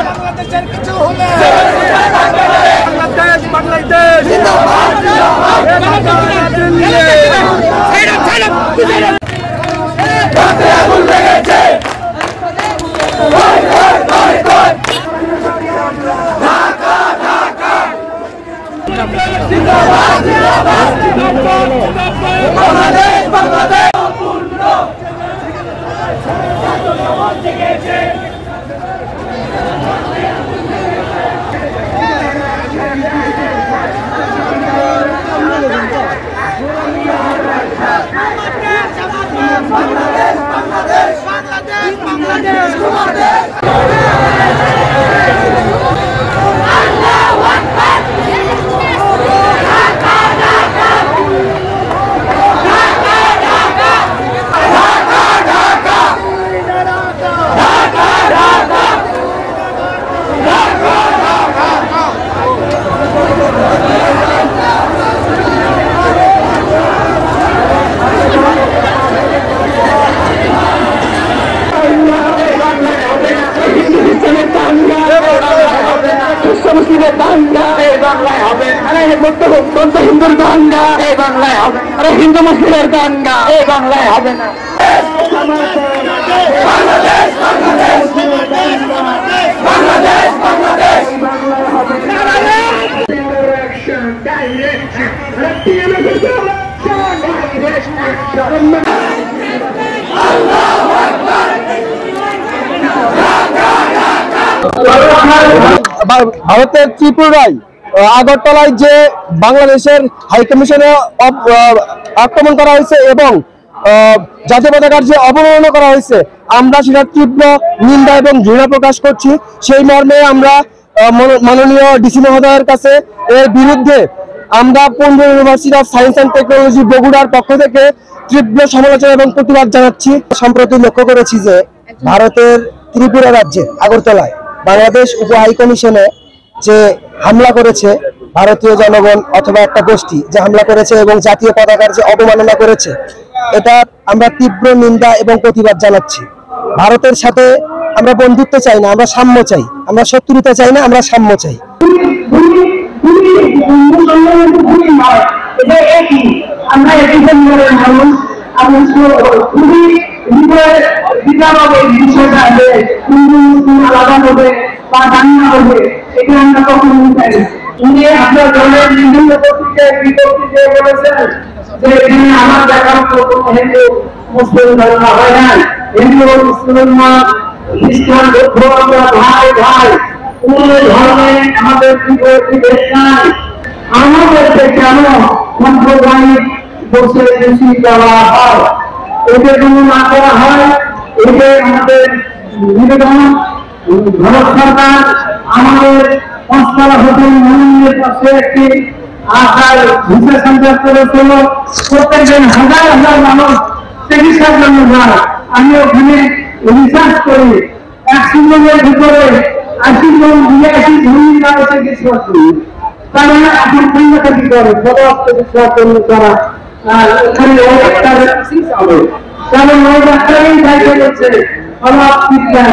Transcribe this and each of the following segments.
বাংলাদেশের কিছু হলে বাংলাদেশ হিন্দুর দাঙ্গা এই বাংলায় হবে, আরে হিন্দু মুসলিমের দাঙ্গা এই বাংলায় হবে না। ভারতের ত্রিপুরায় আগরতলায় যে বাংলাদেশের হাইকমিশনে আক্রমণ করা হয়েছে এবং জাতীয় পতাকার যে অবমাননা করা হয়েছে, আমরা সেটা তীব্র নিন্দা এবং ঘৃণা প্রকাশ করছি। সেই মর্মে আমরা মাননীয় ডিসি মহোদয়ের কাছে এর বিরুদ্ধে আমরা পূর্ণ university of science and technology বগুড়ার পক্ষ থেকে তীব্র সমালোচনা এবং প্রতিবাদ জানাচ্ছি। সম্প্রতি লক্ষ্য করেছি যে ভারতের ত্রিপুরা রাজ্যে আগরতলায় বাংলাদেশ উপ হাইকমিশনে যে হামলা করেছে ভারতীয় জনগণ অথবা একটা গোষ্ঠী যে হামলা করেছে এবং জাতীয় পতাকার যে অবমাননা করেছে, এটা আমরা তীব্র নিন্দা এবং প্রতিবাদ জানাচ্ছি। ভারতের সাথে আমরা বন্ধুত্ব চাই না, আমরা সাম্য চাই। আমরা শত্রুতা চাই না, আমরা সাম্য চাই। এটা আমরা কখনো চাই না। উনি আপনার দলের বিভিন্ন বিপক্ষে বলেছেন যে এখানে আমার দেখার কোনো হিন্দু মুসলিম ধর্ম হয় না, হিন্দু মুসলমান খ্রিস্টান বৌদ্ধ আমরা ভাই ভাই, কোন ধর্মে আমাদের বিদেশ নাই। আমাদেরকে কেন সাম্প্রদায়িক বসে বেশি দেওয়া হয়, এটা যেন না করা হয়, এটা আমাদের নিবেদন। ভারত সরকার আমাদের পাঁচতলা হোটেল মন্দিরের পাশে একটি আশার ভিসা সেন্টার করেছিল। প্রত্যেকদিন হাজার হাজার মানুষ চিকিৎসার জন্য যায়। আমি ওখানে রিসার্চ করি, 100 জনের ভিতরে 80 জন 82 ধর্মীরা চিকিৎসা করি। তারা এখন চিন্তা কি করে চিকিৎসার জন্য তারা ওখানে কারণ ওই ডাক্তারই দায়িত্ব করছে অভাব চিকিৎসা,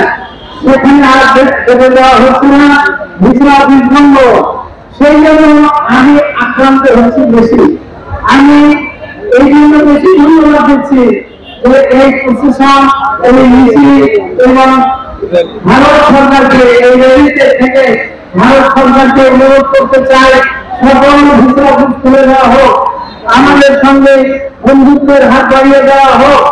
সেখানে আর দেবে দেওয়া হচ্ছে না, ভিসা বিভঙ্গ। সেই জন্য আমি আক্রান্ত হচ্ছি বেশি। আমি এই জন্য বেশি ধন্যবাদ দিচ্ছি যে এই প্রশাসন এই নীতি এবং ভারত সরকারকে এই রেলিতে থেকে ভারত সরকারকে অনুরোধ করতে চাই, সকল ভিসা খুলে দেওয়া হোক, আমাদের সঙ্গে বন্ধুত্বের হাত বাড়িয়ে দেওয়া হোক।